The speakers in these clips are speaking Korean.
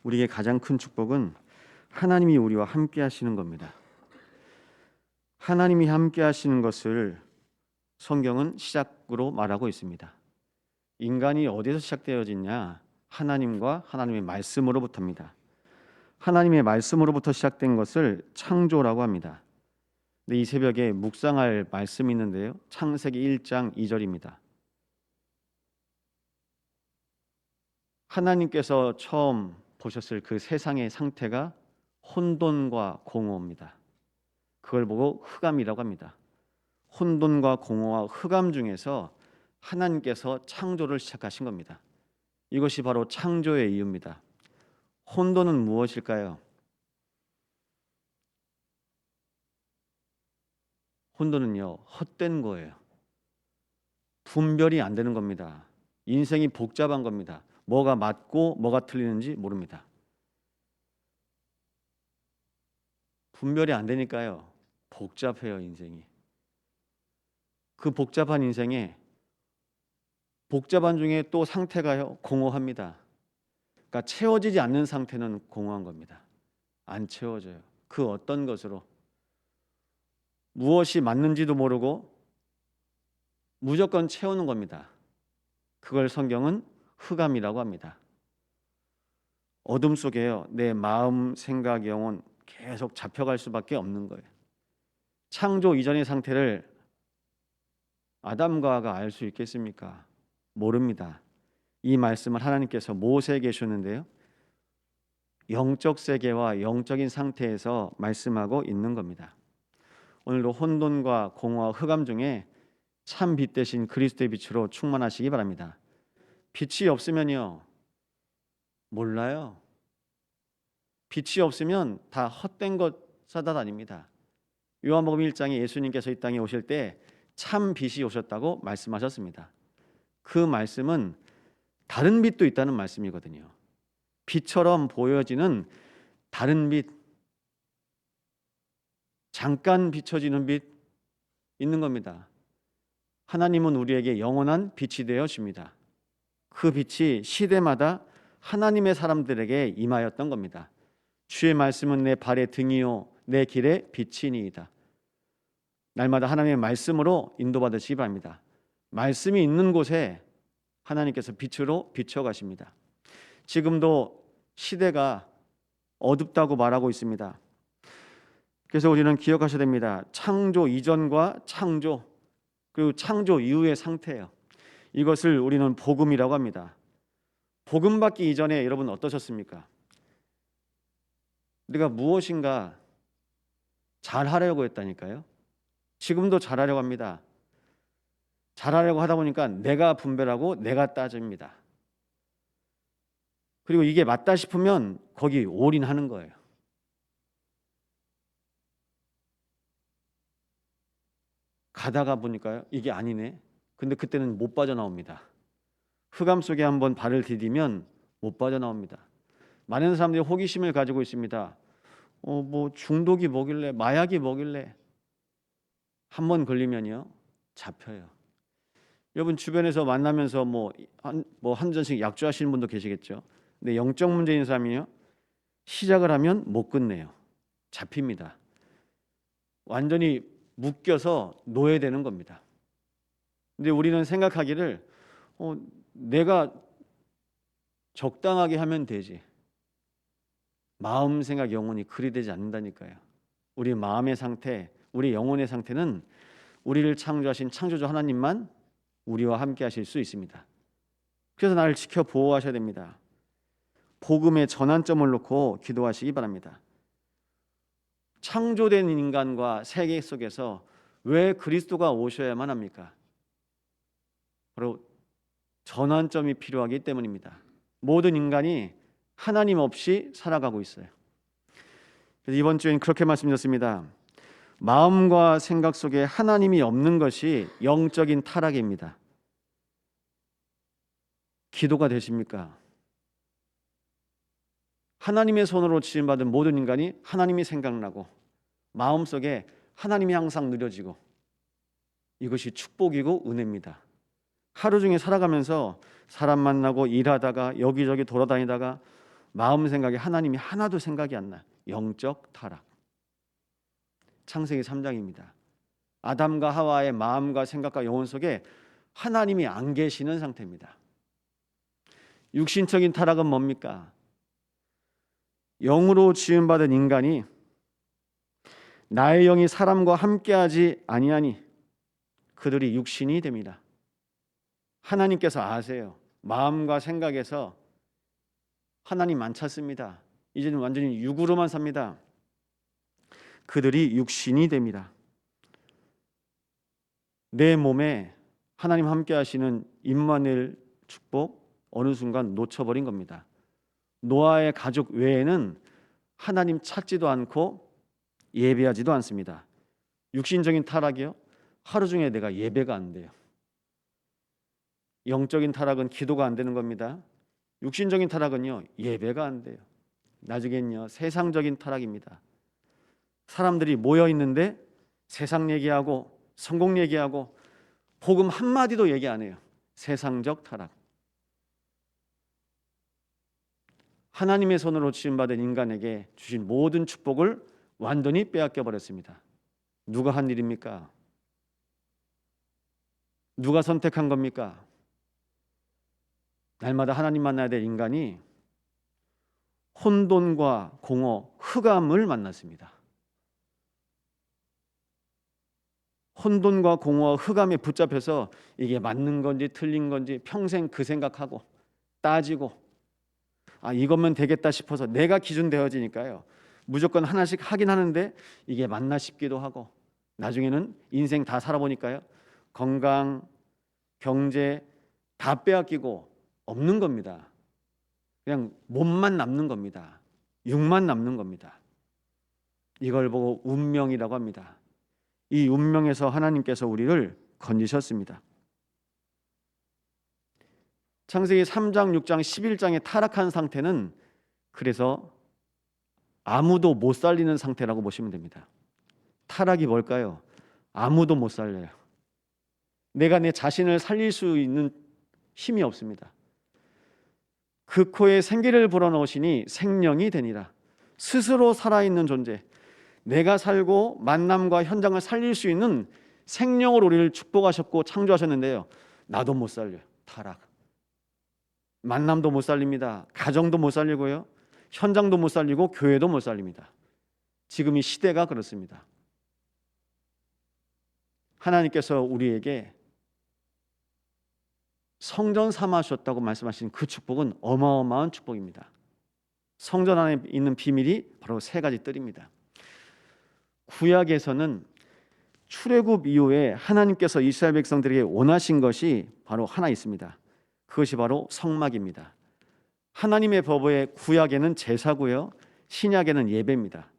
우리에게 가장 큰 축복은 하나님이 우리와 함께 하시는 겁니다. 하나님이 함께 하시는 것을 성경은 시작으로 말하고 있습니다. 인간이 어디서 시작되어지냐? 하나님과 하나님의 말씀으로부터입니다. 하나님의 말씀으로부터 시작된 것을 창조라고 합니다. 근데 이 새벽에 묵상할 말씀이 있는데요. 창세기 1장 2절입니다. 하나님께서 처음 보셨을 그 세상의 상태가 혼돈과 공허입니다. 그걸 보고 흑암이라고 합니다. 혼돈과 공허와 흑암 중에서 하나님께서 창조를 시작하신 겁니다. 이것이 바로 창조의 이유입니다. 혼돈은 무엇일까요? 혼돈은요, 헛된 거예요. 분별이 안 되는 겁니다. 인생이 복잡한 겁니다. 뭐가 맞고 뭐가 틀리는지 모릅니다. 분별이 안 되니까요, 복잡해요, 인생이. 그 복잡한 인생에 복잡한 중에 또 상태가요, 공허합니다. 그러니까 채워지지 않는 상태는 공허한 겁니다. 안 채워져요. 그 어떤 것으로 무엇이 맞는지도 모르고 무조건 채우는 겁니다. 그걸 성경은 흑암이라고 합니다. 어둠 속에요, 내 마음, 생각, 영혼 계속 잡혀갈 수밖에 없는 거예요. 창조 이전의 상태를 아담과 하와가 알 수 있겠습니까? 모릅니다. 이 말씀을 하나님께서 모세에게 주셨는데요, 영적 세계와 영적인 상태에서 말씀하고 있는 겁니다. 오늘도 혼돈과 공허와 흑암 중에 참 빛 대신 그리스도의 빛으로 충만하시기 바랍니다. 빛이 없으면요, 몰라요. 빛이 없으면 다 헛된 것 싸다다닙니다. 요한복음 1장에 예수님께서 이 땅에 오실 때 참 빛이 오셨다고 말씀하셨습니다. 그 말씀은 다른 빛도 있다는 말씀이거든요. 빛처럼 보여지는 다른 빛, 잠깐 비춰지는 빛 있는 겁니다. 하나님은 우리에게 영원한 빛이 되어 줍니다. 그 빛이 시대마다 하나님의 사람들에게 임하였던 겁니다. 주의 말씀은 내 발의 등이요 내 길의 빛이니이다. 날마다 하나님의 말씀으로 인도받으시기 바랍니다. 말씀이 있는 곳에 하나님께서 빛으로 비춰가십니다. 지금도 시대가 어둡다고 말하고 있습니다. 그래서 우리는 기억하셔야 됩니다. 창조 이전과 창조, 그리고 창조 이후의 상태예요. 이것을 우리는 복음이라고 합니다. 복음 받기 이전에 여러분 어떠셨습니까? 우리가 무엇인가 잘하려고 했다니까요. 지금도 잘하려고 합니다. 잘하려고 하다 보니까 내가 분별하고 내가 따집니다. 그리고 이게 맞다 싶으면 거기 올인하는 거예요. 가다가 보니까요, 이게 아니네. 근데 그때는 못 빠져나옵니다. 흑암 속에 한번 발을 디디면 못 빠져나옵니다. 많은 사람들이 호기심을 가지고 있습니다. 뭐 중독이 뭐길래, 마약이 뭐길래. 한번 걸리면요, 잡혀요. 여러분 주변에서 만나면서 한 잔씩 약주하시는 분도 계시겠죠. 근데 영적 문제인 사람이요, 시작을 하면 못 끝내요. 잡힙니다. 완전히 묶여서 노예되는 겁니다. 근데 우리는 생각하기를 내가 적당하게 하면 되지. 마음, 생각, 영혼이 그리 되지 않는다니까요. 우리 마음의 상태, 우리 영혼의 상태는 우리를 창조하신 창조주 하나님만 우리와 함께 하실 수 있습니다. 그래서 나를 지켜 보호하셔야 됩니다. 복음의 전환점을 놓고 기도하시기 바랍니다. 창조된 인간과 세계 속에서 왜 그리스도가 오셔야만 합니까? 바로 전환점이 필요하기 때문입니다. 모든 인간이 하나님 없이 살아가고 있어요. 그래서 이번 주엔 그렇게 말씀드렸습니다. 마음과 생각 속에 하나님이 없는 것이 영적인 타락입니다. 기도가 되십니까? 하나님의 손으로 지음받은 모든 인간이 하나님이 생각나고 마음속에 하나님이 항상 느려지고, 이것이 축복이고 은혜입니다. 하루 중에 살아가면서 사람 만나고 일하다가 여기저기 돌아다니다가 마음 생각에 하나님이 하나도 생각이 안 나. 영적 타락. 창세기 3장입니다. 아담과 하와의 마음과 생각과 영혼 속에 하나님이 안 계시는 상태입니다. 육신적인 타락은 뭡니까? 영으로 지음받은 인간이 나의 영이 사람과 함께하지 아니하니 그들이 육신이 됩니다. 하나님께서 아세요. 마음과 생각에서 하나님 안 찾습니다. 이제는 완전히 육으로만 삽니다. 그들이 육신이 됩니다. 내 몸에 하나님 함께 하시는 임마누엘 축복 어느 순간 놓쳐버린 겁니다. 노아의 가족 외에는 하나님 찾지도 않고 예배하지도 않습니다. 육신적인 타락이요? 하루 중에 내가 예배가 안 돼요. 영적인 타락은 기도가 안 되는 겁니다. 육신적인 타락은요, 예배가 안 돼요. 나중엔요, 세상적인 타락입니다. 사람들이 모여 있는데 세상 얘기하고 성공 얘기하고 복음 한마디도 얘기 안 해요. 세상적 타락. 하나님의 손으로 지음받은 인간에게 주신 모든 축복을 완전히 빼앗겨 버렸습니다. 누가 한 일입니까? 누가 선택한 겁니까? 날마다 하나님 만나야 될 인간이 혼돈과 공허, 흑암을 만났습니다. 혼돈과 공허와 흑암에 붙잡혀서 이게 맞는 건지 틀린 건지 평생 그 생각하고 따지고 이것만 되겠다 싶어서 내가 기준 되어지니까요. 무조건 하나씩 하긴 하는데 이게 맞나 싶기도 하고 나중에는 인생 다 살아보니까요. 건강, 경제 다 빼앗기고 없는 겁니다. 그냥 몸만 남는 겁니다. 육만 남는 겁니다. 이걸 보고 운명이라고 합니다. 이 운명에서 하나님께서 우리를 건지셨습니다. 창세기 3장, 6장, 11장의 타락한 상태는 그래서 아무도 못 살리는 상태라고 보시면 됩니다. 타락이 뭘까요? 아무도 못 살려요. 내가 내 자신을 살릴 수 있는 힘이 없습니다. 그 코에 생기를 불어넣으시니 생명이 되니라. 스스로 살아있는 존재, 내가 살고 만남과 현장을 살릴 수 있는 생명으로 우리를 축복하셨고 창조하셨는데요. 나도 못 살려요. 타락. 만남도 못 살립니다. 가정도 못 살리고요. 현장도 못 살리고 교회도 못 살립니다. 지금 이 시대가 그렇습니다. 하나님께서 우리에게 성전 삼아주셨다고 말씀하신 그 축복은 어마어마한 축복입니다. 성전 안에 있는 비밀이 바로 세 가지 뜰입니다. 구약에서는 출애굽 이후에 하나님께서 이스라엘 백성들에게 원하신 것이 바로 하나 있습니다. 그것이 바로 성막입니다. 하나님의 법의 구약에는 제사고요, 신약에는 예배입니다.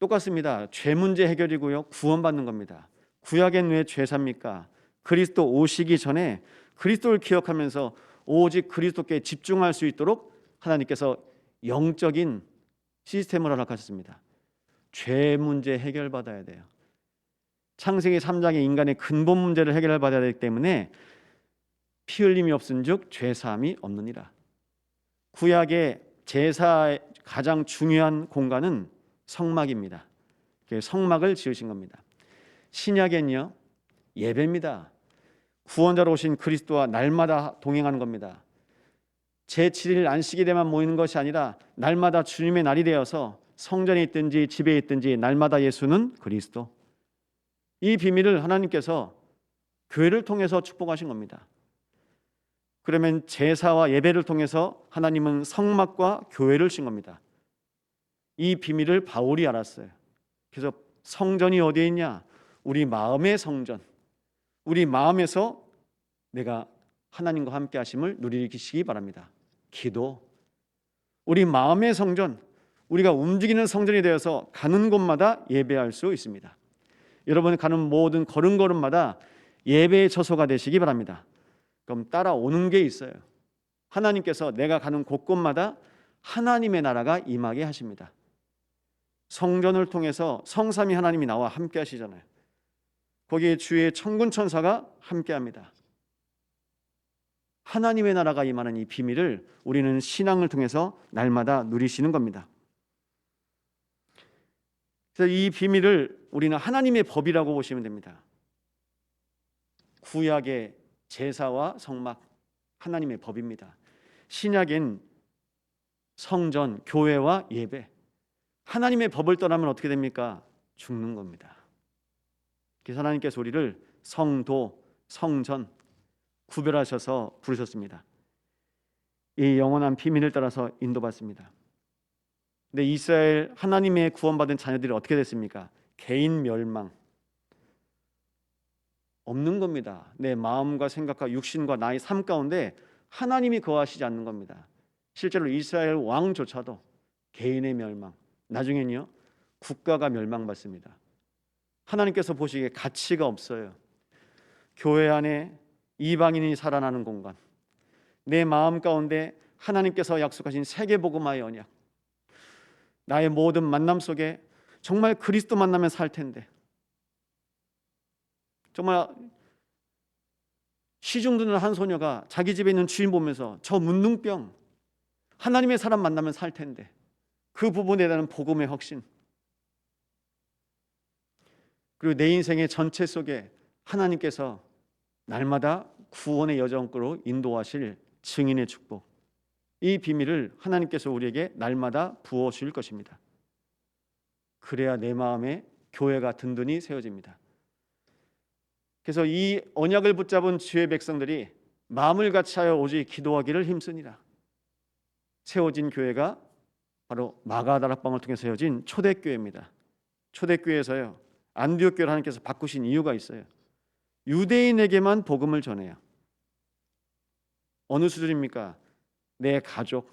똑같습니다. 죄 문제 해결이고요, 구원받는 겁니다. 구약엔 왜 죄사입니까? 그리스도 오시기 전에 그리스도를 기억하면서 오직 그리스도께 집중할 수 있도록 하나님께서 영적인 시스템을 허락하셨습니다. 죄 문제 해결받아야 돼요. 창세기 3장의 인간의 근본 문제를 해결받아야 되기 때문에 피 흘림이 없은즉 죄 사함이 없느니라. 구약의 제사의 가장 중요한 공간은 성막입니다. 성막을 지으신 겁니다. 신약엔요, 예배입니다. 구원자로 오신 그리스도와 날마다 동행하는 겁니다. 제7일 안식일에만 되면 모이는 것이 아니라 날마다 주님의 날이 되어서 성전에 있든지 집에 있든지 날마다 예수는 그리스도. 이 비밀을 하나님께서 교회를 통해서 축복하신 겁니다. 그러면 제사와 예배를 통해서 하나님은 성막과 교회를 신 겁니다. 이 비밀을 바울이 알았어요. 그래서 성전이 어디에 있냐? 우리 마음의 성전. 우리 마음에서 내가 하나님과 함께 하심을 누리시기 바랍니다. 기도. 우리 마음의 성전, 우리가 움직이는 성전이 되어서 가는 곳마다 예배할 수 있습니다. 여러분이 가는 모든 걸음걸음마다 예배의 처소가 되시기 바랍니다. 그럼 따라오는 게 있어요. 하나님께서 내가 가는 곳곳마다 하나님의 나라가 임하게 하십니다. 성전을 통해서 성삼위 하나님이 나와 함께 하시잖아요. 거기에 주의 천군 천사가 함께 합니다. 하나님의 나라가 임하는 이 비밀을 우리는 신앙을 통해서 날마다 누리시는 겁니다. 그래서 이 비밀을 우리는 하나님의 법이라고 보시면 됩니다. 구약의 제사와 성막, 하나님의 법입니다. 신약엔 성전, 교회와 예배, 하나님의 법을 떠나면 어떻게 됩니까? 죽는 겁니다. 그래서 하나님께서 우리를 성도, 성전 구별하셔서 부르셨습니다. 이 영원한 비밀을 따라서 인도받습니다. 근데 이스라엘 하나님의 구원받은 자녀들이 어떻게 됐습니까? 개인 멸망 없는 겁니다. 내 마음과 생각과 육신과 나의 삶 가운데 하나님이 거하시지 않는 겁니다. 실제로 이스라엘 왕조차도 개인의 멸망, 나중에는요 국가가 멸망받습니다. 하나님께서 보시기에 가치가 없어요. 교회 안에 이방인이 살아나는 공간, 내 마음 가운데 하나님께서 약속하신 세계복음화의 언약, 나의 모든 만남 속에 정말 그리스도 만나면 살 텐데, 정말 시중드는 한 소녀가 자기 집에 있는 주인 보면서 저 문둥병 하나님의 사람 만나면 살 텐데, 그 부분에 대한 복음의 확신, 그리고 내 인생의 전체 속에 하나님께서 날마다 구원의 여정으로 인도하실 증인의 축복, 이 비밀을 하나님께서 우리에게 날마다 부어주실 것입니다. 그래야 내 마음에 교회가 든든히 세워집니다. 그래서 이 언약을 붙잡은 주의 백성들이 마음을 같이하여 오직 기도하기를 힘쓰니라. 세워진 교회가 바로 마가다락방을 통해 세워진 초대교회입니다. 초대교회에서요 안디옥 교회를 하나님께서 바꾸신 이유가 있어요. 유대인에게만 복음을 전해요. 어느 수준입니까? 내 가족,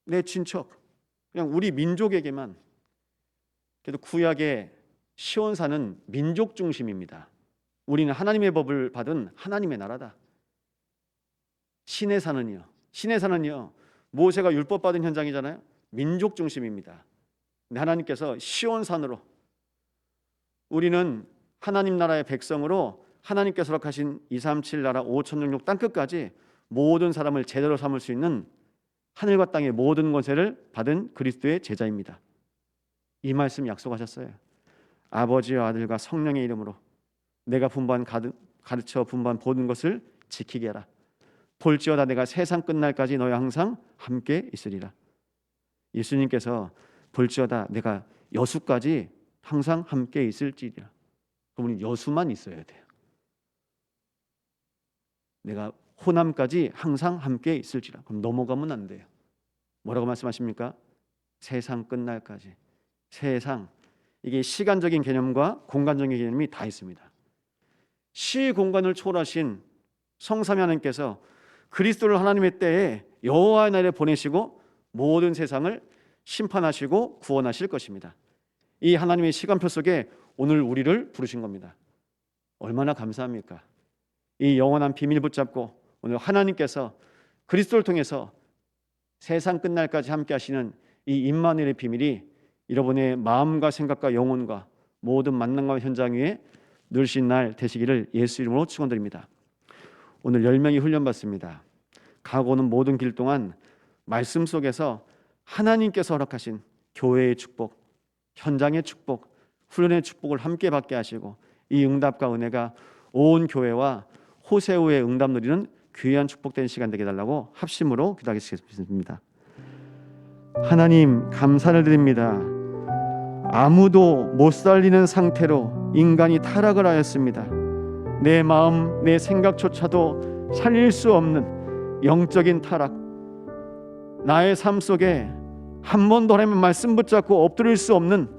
내 친척, 그냥 우리 민족에게만. 그래도 구약의 시온산은 민족 중심입니다. 우리는 하나님의 법을 받은 하나님의 나라다. 시내산은요, 모세가 율법 받은 현장이잖아요. 민족 중심입니다. 근데 하나님께서 시온산으로, 우리는 하나님 나라의 백성으로 하나님께서 허락하신 237 나라 5,066 땅끝까지 모든 사람을 제대로 삼을 수 있는 하늘과 땅의 모든 권세를 받은 그리스도의 제자입니다. 이 말씀 약속하셨어요. 아버지와 아들과 성령의 이름으로 내가 가르쳐 분반 모든 것을 지키게 하라. 볼지어다 내가 세상 끝날까지 너희 항상 함께 있으리라. 예수님께서 볼지어다 내가 여수까지 항상 함께 있을지리라. 그러면 여수만 있어야 돼요. 내가 호남까지 항상 함께 있을지라. 그럼 넘어가면 안 돼요. 뭐라고 말씀하십니까? 세상 끝날까지. 세상, 이게 시간적인 개념과 공간적인 개념이 다 있습니다. 시 공간을 초월하신 성삼위 하나님께서 그리스도를 하나님의 때에 여호와의 날에 보내시고 모든 세상을 심판하시고 구원하실 것입니다. 이 하나님의 시간표 속에 오늘 우리를 부르신 겁니다. 얼마나 감사합니까? 이 영원한 비밀 붙잡고 오늘 하나님께서 그리스도를 통해서 세상 끝날까지 함께 하시는 이 임마누엘의 비밀이 여러분의 마음과 생각과 영혼과 모든 만남과 현장 위에 누리신 날 되시기를 예수 이름으로 축원드립니다. 오늘 10명이 훈련받습니다. 가고는 모든 길 동안 말씀 속에서 하나님께서 허락하신 교회의 축복, 현장의 축복, 훈련의 축복을 함께 받게 하시고 이 응답과 은혜가 온 교회와 호세우의 응답 누리는 귀한 축복된 시간 되게 달라고 합심으로 기도하겠습니다. 하나님 감사를 드립니다. 아무도 못 살리는 상태로 인간이 타락을 하였습니다. 내 마음, 내 생각조차도 살릴 수 없는 영적인 타락, 나의 삶 속에 한 번 더 하면 말씀 붙잡고 엎드릴 수 없는,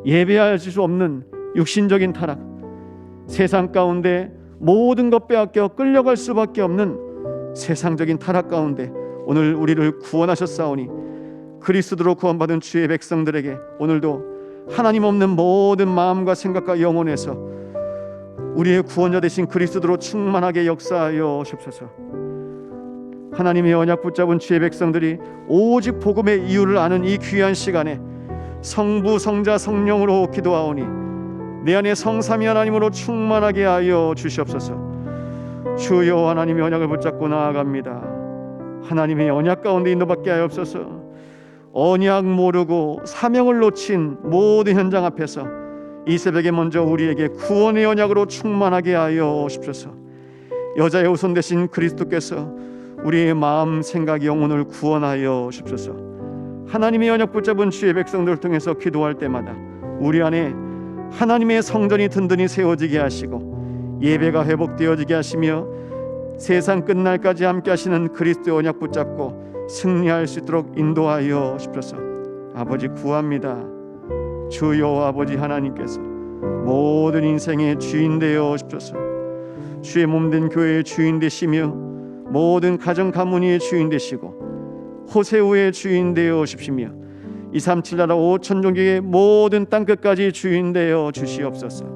예배할 수 없는 육신적인 타락, 세상 가운데 모든 것 빼앗겨 끌려갈 수밖에 없는 세상적인 타락 가운데 오늘 우리를 구원하셨사오니 그리스도로 구원받은 주의 백성들에게 오늘도 하나님 없는 모든 마음과 생각과 영혼에서 우리의 구원자 되신 그리스도로 충만하게 역사하여 주옵소서. 하나님의 언약 붙잡은 주의 백성들이 오직 복음의 이유를 아는 이 귀한 시간에 성부, 성자, 성령으로 기도하오니 내 안에 성삼위 하나님으로 충만하게 하여 주시옵소서. 주여 하나님의 언약을 붙잡고 나아갑니다. 하나님의 언약 가운데 인도받게 하옵소서. 언약 모르고 사명을 놓친 모든 현장 앞에서 이 새벽에 먼저 우리에게 구원의 언약으로 충만하게 하여 주옵소서. 여자의 후손 되신 그리스도께서 우리의 마음, 생각, 영혼을 구원하여 주옵소서. 하나님의 언약 붙잡은 주의 백성들을 통해서 기도할 때마다 우리 안에 하나님의 성전이 든든히 세워지게 하시고 예배가 회복되어지게 하시며 세상 끝날까지 함께 하시는 그리스도의 언약 붙잡고 승리할 수 있도록 인도하여 주옵소서. 아버지 구합니다. 주여 아버지 하나님께서 모든 인생의 주인 되어 주옵소서. 주의 몸된 교회의 주인 되시며 모든 가정 가문의 주인 되시고 호세우의 주인 되어 주시며 237 나라 5천 종족의 모든 땅끝까지 주인 되어 주시옵소서.